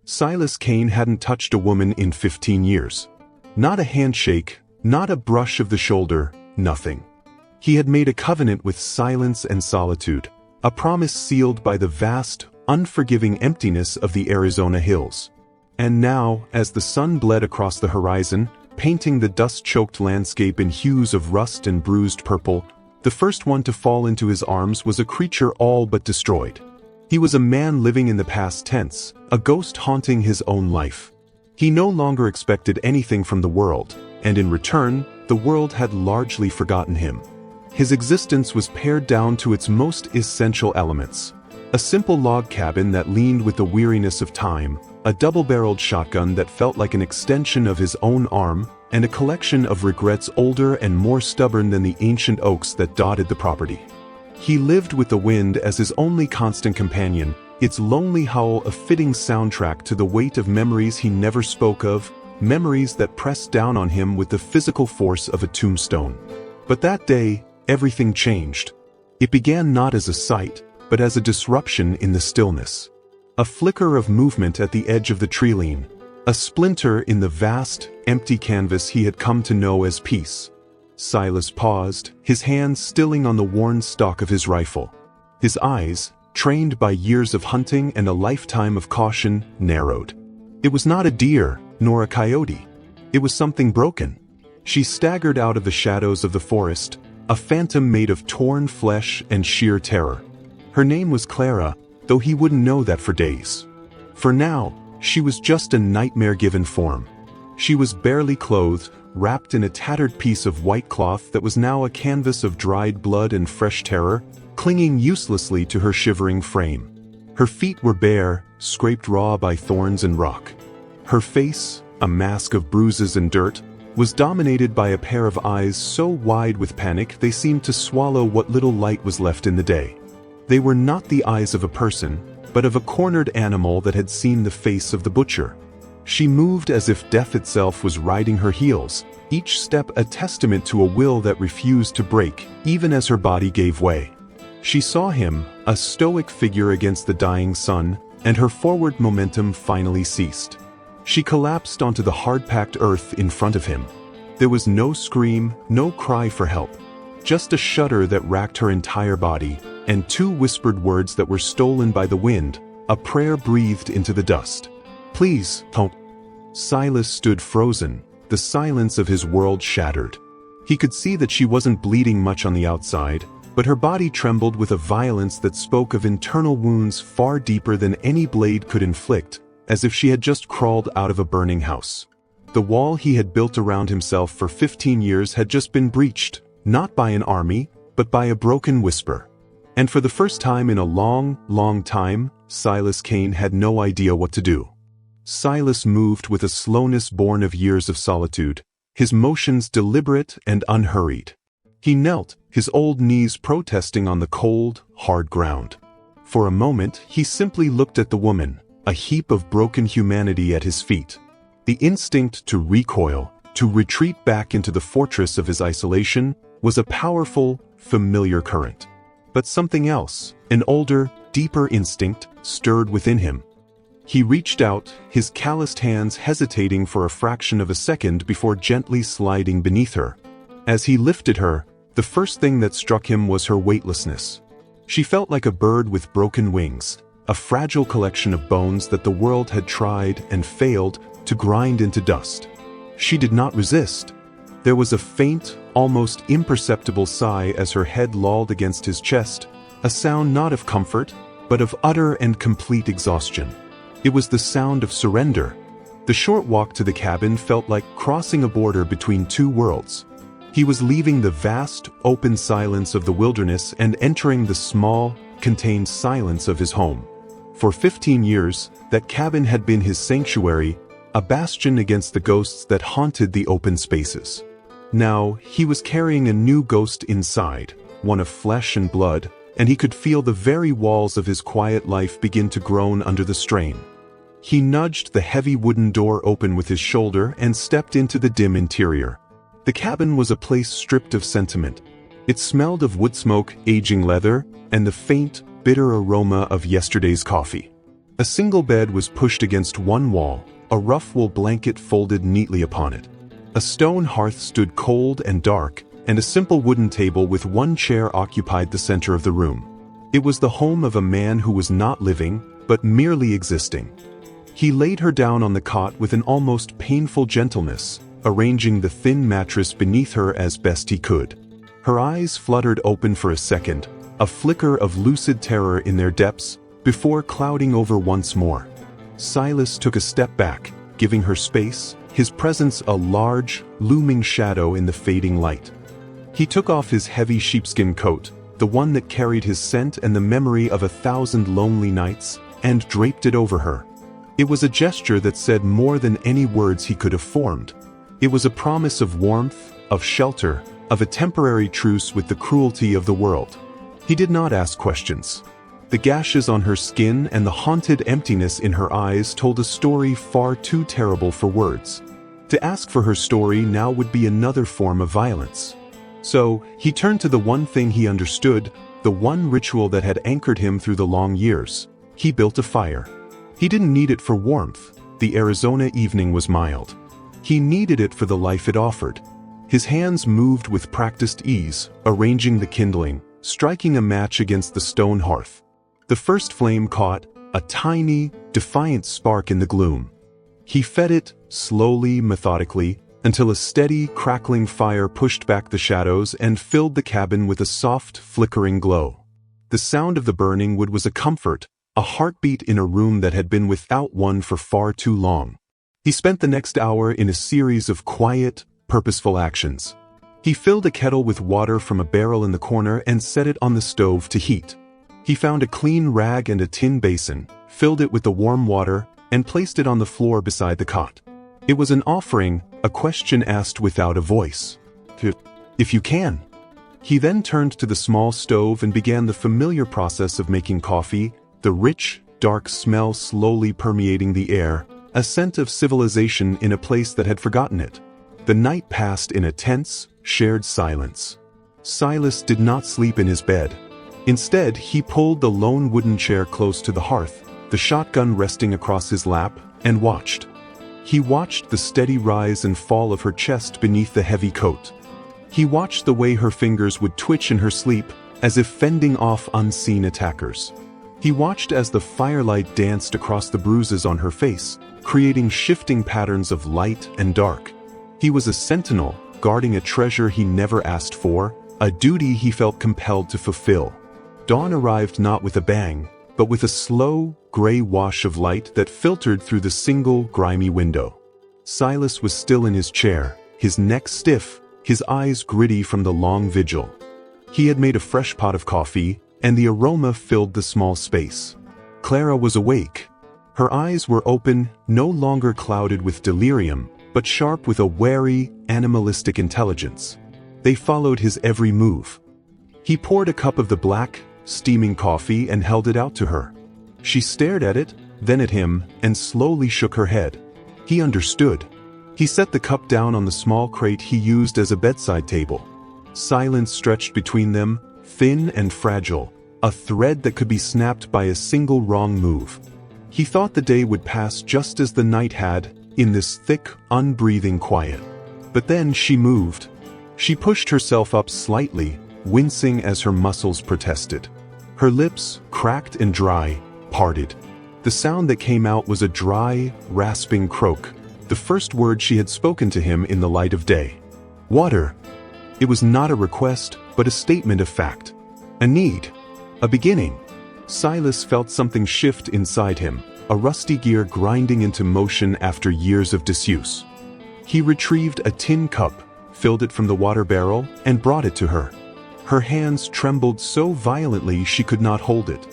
Silas Kane hadn't touched a woman in 15 years. Not a handshake, not a brush of the shoulder, nothing. He had made a covenant with silence and solitude, a promise sealed by the vast, unforgiving emptiness of the Arizona hills. And now, as the sun bled across the horizon, painting the dust-choked landscape in hues of rust and bruised purple, the first one to fall into his arms was a creature all but destroyed. He was a man living in the past tense, a ghost haunting his own life. He no longer expected anything from the world, and in return, the world had largely forgotten him. His existence was pared down to its most essential elements. A simple log cabin that leaned with the weariness of time, a double-barreled shotgun that felt like an extension of his own arm, and a collection of regrets older and more stubborn than the ancient oaks that dotted the property. He lived with the wind as his only constant companion, its lonely howl a fitting soundtrack to the weight of memories he never spoke of, memories that pressed down on him with the physical force of a tombstone. But that day, everything changed. It began not as a sight, but as a disruption in the stillness. A flicker of movement at the edge of the tree-line, a splinter in the vast, empty canvas he had come to know as peace. Silas paused, his hands stilling on the worn stock of his rifle. His eyes, trained by years of hunting and a lifetime of caution, narrowed. It was not a deer, nor a coyote. It was something broken. She staggered out of the shadows of the forest, a phantom made of torn flesh and sheer terror. Her name was Clara, though he wouldn't know that for days. For now, she was just a nightmare-given form. She was barely clothed, wrapped in a tattered piece of white cloth that was now a canvas of dried blood and fresh terror, clinging uselessly to her shivering frame. Her feet were bare, scraped raw by thorns and rock. Her face, a mask of bruises and dirt, was dominated by a pair of eyes so wide with panic they seemed to swallow what little light was left in the day. They were not the eyes of a person, but of a cornered animal that had seen the face of the butcher. She moved as if death itself was riding her heels, each step a testament to a will that refused to break, even as her body gave way. She saw him, a stoic figure against the dying sun, and her forward momentum finally ceased. She collapsed onto the hard-packed earth in front of him. There was no scream, no cry for help, just a shudder that racked her entire body, and two whispered words that were stolen by the wind, a prayer breathed into the dust. "Please, don't." Silas stood frozen, the silence of his world shattered. He could see that she wasn't bleeding much on the outside, but her body trembled with a violence that spoke of internal wounds far deeper than any blade could inflict, as if she had just crawled out of a burning house. The wall he had built around himself for 15 years had just been breached, not by an army, but by a broken whisper. And for the first time in a long, long time, Silas Kane had no idea what to do. Silas moved with a slowness born of years of solitude, his motions deliberate and unhurried. He knelt, his old knees protesting on the cold, hard ground. For a moment, he simply looked at the woman, a heap of broken humanity at his feet. The instinct to recoil, to retreat back into the fortress of his isolation, was a powerful, familiar current. But something else, an older, deeper instinct, stirred within him. He reached out, his calloused hands hesitating for a fraction of a second before gently sliding beneath her. As he lifted her, the first thing that struck him was her weightlessness. She felt like a bird with broken wings, a fragile collection of bones that the world had tried and failed to grind into dust. She did not resist. There was a faint, almost imperceptible sigh as her head lolled against his chest, a sound not of comfort, but of utter and complete exhaustion. It was the sound of surrender. The short walk to the cabin felt like crossing a border between two worlds. He was leaving the vast, open silence of the wilderness and entering the small, contained silence of his home. For 15 years, that cabin had been his sanctuary, a bastion against the ghosts that haunted the open spaces. Now, he was carrying a new ghost inside, one of flesh and blood, and he could feel the very walls of his quiet life begin to groan under the strain. He nudged the heavy wooden door open with his shoulder and stepped into the dim interior. The cabin was a place stripped of sentiment. It smelled of wood smoke, aging leather, and the faint, bitter aroma of yesterday's coffee. A single bed was pushed against one wall, a rough wool blanket folded neatly upon it. A stone hearth stood cold and dark, and a simple wooden table with one chair occupied the center of the room. It was the home of a man who was not living, but merely existing. He laid her down on the cot with an almost painful gentleness, arranging the thin mattress beneath her as best he could. Her eyes fluttered open for a second, a flicker of lucid terror in their depths, before clouding over once more. Silas took a step back, giving her space, his presence a large, looming shadow in the fading light. He took off his heavy sheepskin coat, the one that carried his scent and the memory of 1,000 lonely nights, and draped it over her. It was a gesture that said more than any words he could have formed. It was a promise of warmth, of shelter, of a temporary truce with the cruelty of the world. He did not ask questions. The gashes on her skin and the haunted emptiness in her eyes told a story far too terrible for words. To ask for her story now would be another form of violence. So, he turned to the one thing he understood, the one ritual that had anchored him through the long years. He built a fire. He didn't need it for warmth. The Arizona evening was mild. He needed it for the life it offered. His hands moved with practiced ease, arranging the kindling, striking a match against the stone hearth. The first flame caught, a tiny, defiant spark in the gloom. He fed it, slowly, methodically, until a steady, crackling fire pushed back the shadows and filled the cabin with a soft, flickering glow. The sound of the burning wood was a comfort, a heartbeat in a room that had been without one for far too long. He spent the next hour in a series of quiet, purposeful actions. He filled a kettle with water from a barrel in the corner and set it on the stove to heat. He found a clean rag and a tin basin, filled it with the warm water, and placed it on the floor beside the cot. It was an offering, a question asked without a voice. If you can. He then turned to the small stove and began the familiar process of making coffee, the rich, dark smell slowly permeating the air, a scent of civilization in a place that had forgotten it. The night passed in a tense, shared silence. Silas did not sleep in his bed. Instead, he pulled the lone wooden chair close to the hearth, the shotgun resting across his lap, and watched. He watched the steady rise and fall of her chest beneath the heavy coat. He watched the way her fingers would twitch in her sleep, as if fending off unseen attackers. He watched as the firelight danced across the bruises on her face, creating shifting patterns of light and dark. He was a sentinel, guarding a treasure he never asked for, a duty he felt compelled to fulfill. Dawn arrived not with a bang, but with a slow, gray wash of light that filtered through the single, grimy window. Silas was still in his chair, his neck stiff, his eyes gritty from the long vigil. He had made a fresh pot of coffee, and the aroma filled the small space. Clara was awake. Her eyes were open, no longer clouded with delirium, but sharp with a wary, animalistic intelligence. They followed his every move. He poured a cup of the black, steaming coffee and held it out to her. She stared at it, then at him, and slowly shook her head. He understood. He set the cup down on the small crate he used as a bedside table. Silence stretched between them, thin and fragile, a thread that could be snapped by a single wrong move. He thought the day would pass just as the night had, in this thick, unbreathing quiet. But then she moved. She pushed herself up slightly, wincing as her muscles protested. Her lips, cracked and dry, parted. The sound that came out was a dry, rasping croak, the first word she had spoken to him in the light of day. Water. It was not a request, but a statement of fact. A need. A beginning. Silas felt something shift inside him, a rusty gear grinding into motion after years of disuse. He retrieved a tin cup, filled it from the water barrel, and brought it to her. Her hands trembled so violently she could not hold it.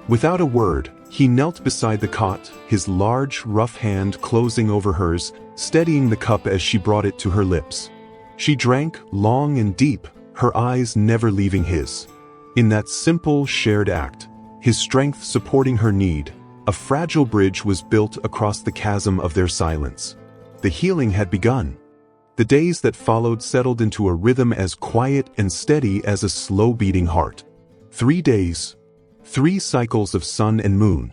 Without a word, he knelt beside the cot, his large, rough hand closing over hers, steadying the cup as she brought it to her lips. She drank long and deep, her eyes never leaving his. In that simple, shared act, his strength supporting her need, a fragile bridge was built across the chasm of their silence. The healing had begun. The days that followed settled into a rhythm as quiet and steady as a slow-beating heart. 3 days. 3 cycles of sun and moon.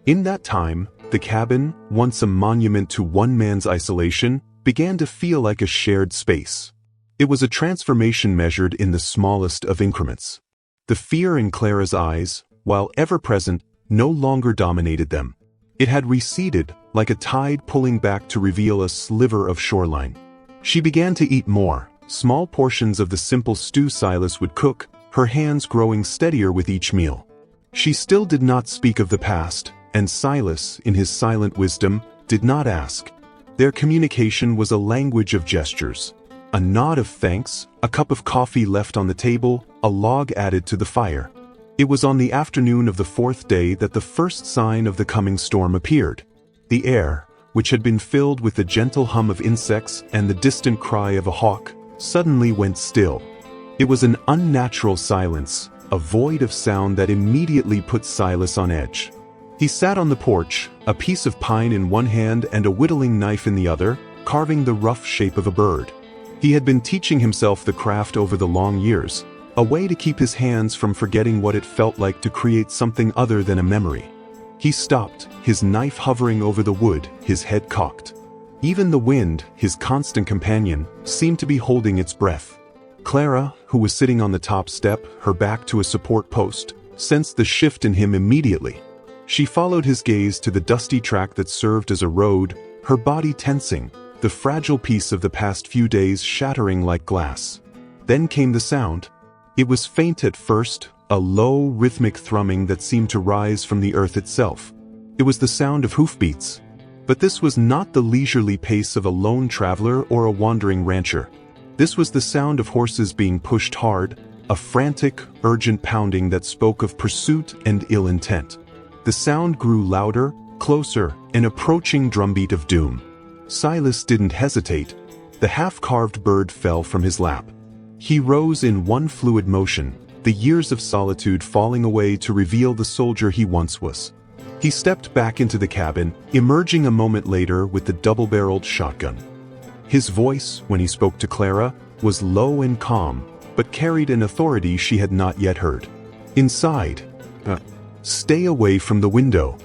In that time, the cabin, once a monument to one man's isolation, began to feel like a shared space. It was a transformation measured in the smallest of increments. The fear in Clara's eyes, while ever present, no longer dominated them. It had receded, like a tide pulling back to reveal a sliver of shoreline. She began to eat more, small portions of the simple stew Silas would cook, her hands growing steadier with each meal. She still did not speak of the past, and Silas, in his silent wisdom, did not ask. Their communication was a language of gestures. A nod of thanks, a cup of coffee left on the table, a log added to the fire. It was on the afternoon of the fourth day that the first sign of the coming storm appeared. The air, which had been filled with the gentle hum of insects and the distant cry of a hawk, suddenly went still. It was an unnatural silence, a void of sound that immediately put Silas on edge. He sat on the porch, a piece of pine in one hand and a whittling knife in the other, carving the rough shape of a bird. He had been teaching himself the craft over the long years, a way to keep his hands from forgetting what it felt like to create something other than a memory. He stopped, his knife hovering over the wood, his head cocked. Even the wind, his constant companion, seemed to be holding its breath. Clara, who was sitting on the top step, her back to a support post, sensed the shift in him immediately. She followed his gaze to the dusty track that served as a road, her body tensing, the fragile piece of the past few days shattering like glass. Then came the sound. It was faint at first, a low, rhythmic thrumming that seemed to rise from the earth itself. It was the sound of hoofbeats. But this was not the leisurely pace of a lone traveler or a wandering rancher. This was the sound of horses being pushed hard, a frantic, urgent pounding that spoke of pursuit and ill intent. The sound grew louder, closer, an approaching drumbeat of doom. Silas didn't hesitate. The half-carved bird fell from his lap. He rose in one fluid motion, the years of solitude falling away to reveal the soldier he once was. He stepped back into the cabin, emerging a moment later with the double-barreled shotgun. His voice, when he spoke to Clara, was low and calm, but carried an authority she had not yet heard. Inside. Stay away from the window.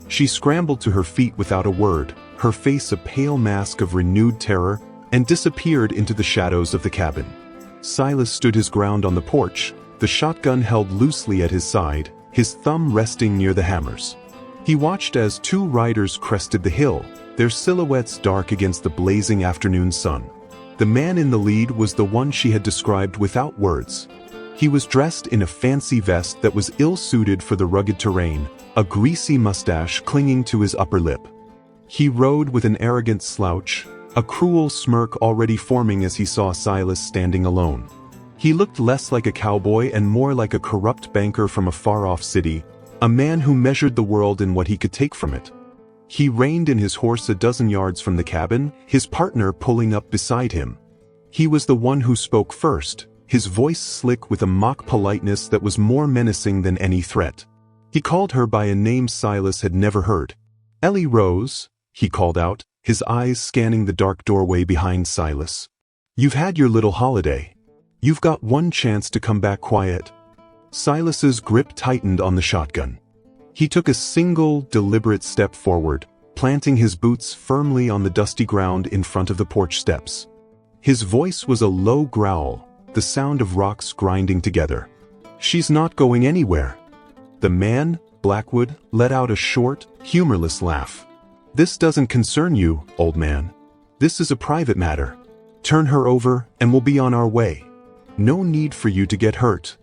She scrambled to her feet without a word, her face a pale mask of renewed terror, and disappeared into the shadows of the cabin. Silas stood his ground on the porch, the shotgun held loosely at his side, his thumb resting near the hammers. He watched as two riders crested the hill, their silhouettes dark against the blazing afternoon sun. The man in the lead was the one she had described without words. He was dressed in a fancy vest that was ill-suited for the rugged terrain, a greasy mustache clinging to his upper lip. He rode with an arrogant slouch, a cruel smirk already forming as he saw Silas standing alone. He looked less like a cowboy and more like a corrupt banker from a far-off city, a man who measured the world in what he could take from it. He reined in his horse a dozen yards from the cabin, his partner pulling up beside him. He was the one who spoke first, his voice slick with a mock politeness that was more menacing than any threat. He called her by a name Silas had never heard. "Ellie Rose," he called out, his eyes scanning the dark doorway behind Silas. "You've had your little holiday. You've got one chance to come back quiet." Silas's grip tightened on the shotgun. He took a single, deliberate step forward, planting his boots firmly on the dusty ground in front of the porch steps. His voice was a low growl, the sound of rocks grinding together. "She's not going anywhere." The man, Blackwood, let out a short, humorless laugh. "This doesn't concern you, old man. This is a private matter. Turn her over, and we'll be on our way. No need for you to get hurt."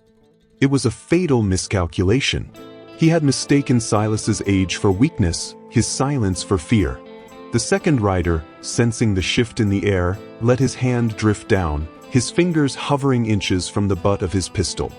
It was a fatal miscalculation. He had mistaken Silas's age for weakness, his silence for fear. The second rider, sensing the shift in the air, let his hand drift down, his fingers hovering inches from the butt of his pistol.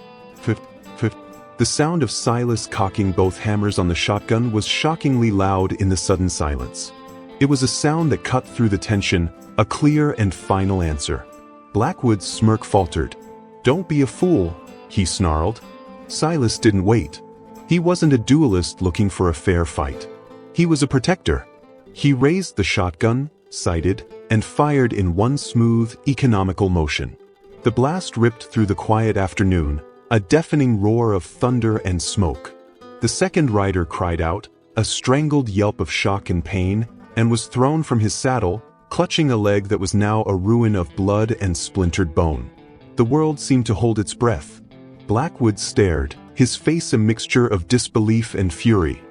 The sound of Silas cocking both hammers on the shotgun was shockingly loud in the sudden silence. It was a sound that cut through the tension, a clear and final answer. Blackwood's smirk faltered. "Don't be a fool," he snarled. Silas didn't wait. He wasn't a duelist looking for a fair fight. He was a protector. He raised the shotgun, sighted, and fired in one smooth, economical motion. The blast ripped through the quiet afternoon, a deafening roar of thunder and smoke. The second rider cried out, a strangled yelp of shock and pain, and was thrown from his saddle, clutching a leg that was now a ruin of blood and splintered bone. The world seemed to hold its breath. Blackwood stared, his face a mixture of disbelief and fury.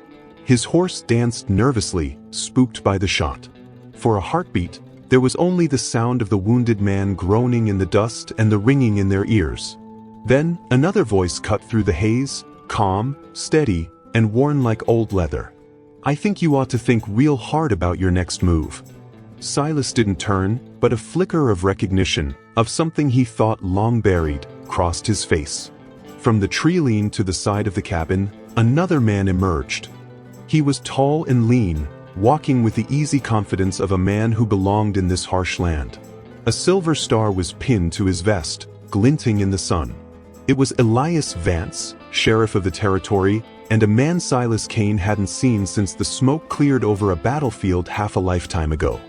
His horse danced nervously, spooked by the shot. For a heartbeat, there was only the sound of the wounded man groaning in the dust and the ringing in their ears. Then, another voice cut through the haze, calm, steady, and worn like old leather. "I think you ought to think real hard about your next move." Silas didn't turn, but a flicker of recognition, of something he thought long buried, crossed his face. From the tree lean to the side of the cabin, another man emerged. He was tall and lean, walking with the easy confidence of a man who belonged in this harsh land. A silver star was pinned to his vest, glinting in the sun. It was Elias Vance, sheriff of the territory, and a man Silas Kane hadn't seen since the smoke cleared over a battlefield half a lifetime ago.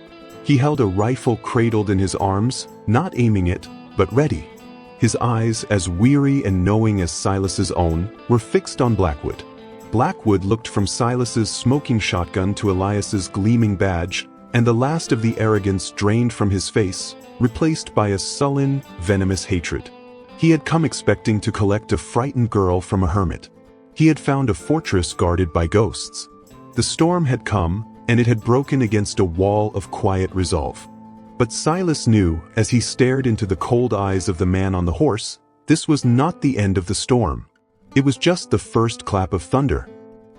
He held a rifle cradled in his arms, not aiming it, but ready. His eyes, as weary and knowing as Silas's own, were fixed on Blackwood. Blackwood looked from Silas's smoking shotgun to Elias's gleaming badge, and the last of the arrogance drained from his face, replaced by a sullen, venomous hatred. He had come expecting to collect a frightened girl from a hermit. He had found a fortress guarded by ghosts. The storm had come, and it had broken against a wall of quiet resolve. But Silas knew, as he stared into the cold eyes of the man on the horse, this was not the end of the storm. It was just the first clap of thunder.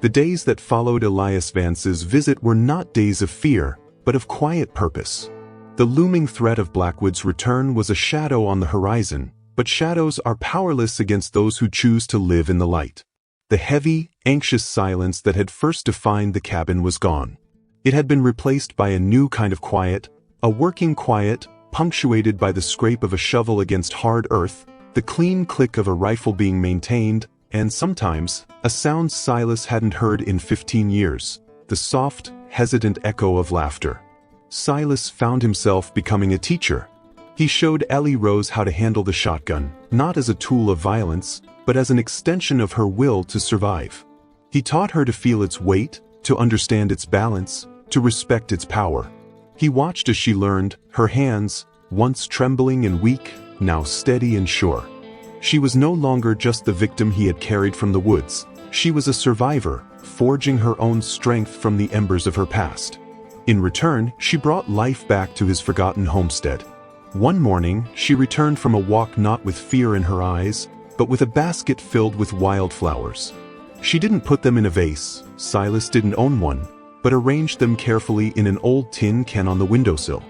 The days that followed Elias Vance's visit were not days of fear, but of quiet purpose. The looming threat of Blackwood's return was a shadow on the horizon, but shadows are powerless against those who choose to live in the light. The heavy, anxious silence that had first defined the cabin was gone. It had been replaced by a new kind of quiet, a working quiet, punctuated by the scrape of a shovel against hard earth, the clean click of a rifle being maintained, and sometimes, a sound Silas hadn't heard in 15 years, the soft, hesitant echo of laughter. Silas found himself becoming a teacher. He showed Ellie Rose how to handle the shotgun, not as a tool of violence, but as an extension of her will to survive. He taught her to feel its weight, to understand its balance, to respect its power. He watched as she learned, her hands, once trembling and weak, now steady and sure. She was no longer just the victim he had carried from the woods. She was a survivor, forging her own strength from the embers of her past. In return, she brought life back to his forgotten homestead. One morning, she returned from a walk not with fear in her eyes, but with a basket filled with wildflowers. She didn't put them in a vase, Silas didn't own one, but arranged them carefully in an old tin can on the windowsill.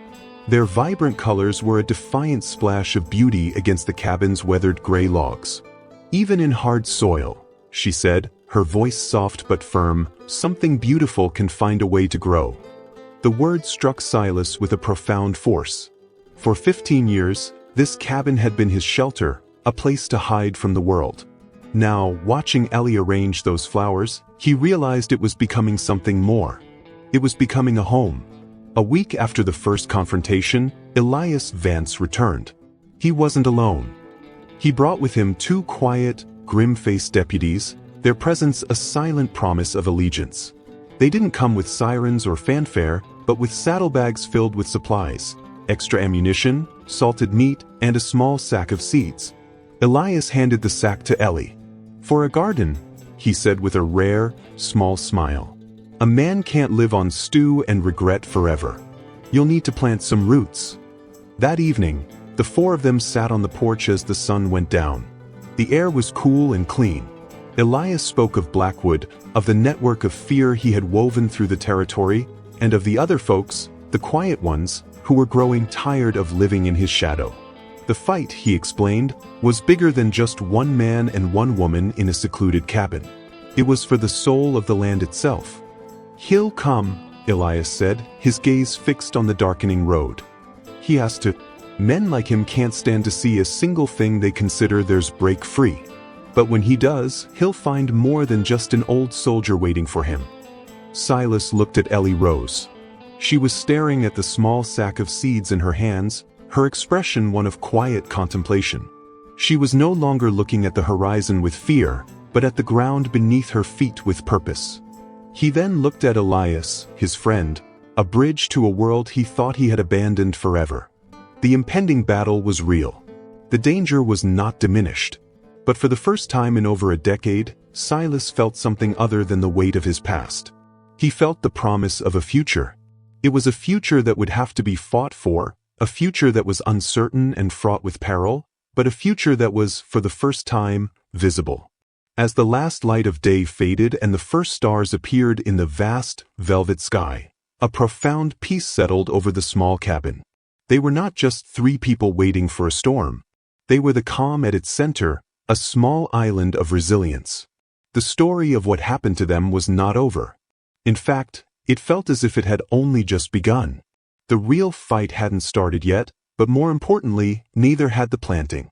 Their vibrant colors were a defiant splash of beauty against the cabin's weathered gray logs. "Even in hard soil," she said, her voice soft but firm, "something beautiful can find a way to grow." The words struck Silas with a profound force. For 15 years, this cabin had been his shelter, a place to hide from the world. Now, watching Ellie arrange those flowers, he realized it was becoming something more. It was becoming a home. A week after the first confrontation, Elias Vance returned. He wasn't alone. He brought with him two quiet, grim-faced deputies, their presence a silent promise of allegiance. They didn't come with sirens or fanfare, but with saddlebags filled with supplies, extra ammunition, salted meat, and a small sack of seeds. Elias handed the sack to Ellie. "For a garden," he said with a rare, small smile. "A man can't live on stew and regret forever. You'll need to plant some roots." That evening, the four of them sat on the porch as the sun went down. The air was cool and clean. Elias spoke of Blackwood, of the network of fear he had woven through the territory, and of the other folks, the quiet ones, who were growing tired of living in his shadow. The fight, he explained, was bigger than just one man and one woman in a secluded cabin. It was for the soul of the land itself. "He'll come," Elias said, his gaze fixed on the darkening road. "He has to. Men like him can't stand to see a single thing they consider theirs break free. But when he does, he'll find more than just an old soldier waiting for him." Silas looked at Ellie Rose. She was staring at the small sack of seeds in her hands, her expression one of quiet contemplation. She was no longer looking at the horizon with fear, but at the ground beneath her feet with purpose. He then looked at Elias, his friend, a bridge to a world he thought he had abandoned forever. The impending battle was real. The danger was not diminished. But for the first time in over a decade, Silas felt something other than the weight of his past. He felt the promise of a future. It was a future that would have to be fought for, a future that was uncertain and fraught with peril, but a future that was, for the first time, visible. As the last light of day faded and the first stars appeared in the vast, velvet sky, a profound peace settled over the small cabin. They were not just three people waiting for a storm. They were the calm at its center, a small island of resilience. The story of what happened to them was not over. In fact, it felt as if it had only just begun. The real fight hadn't started yet, but more importantly, neither had the planting.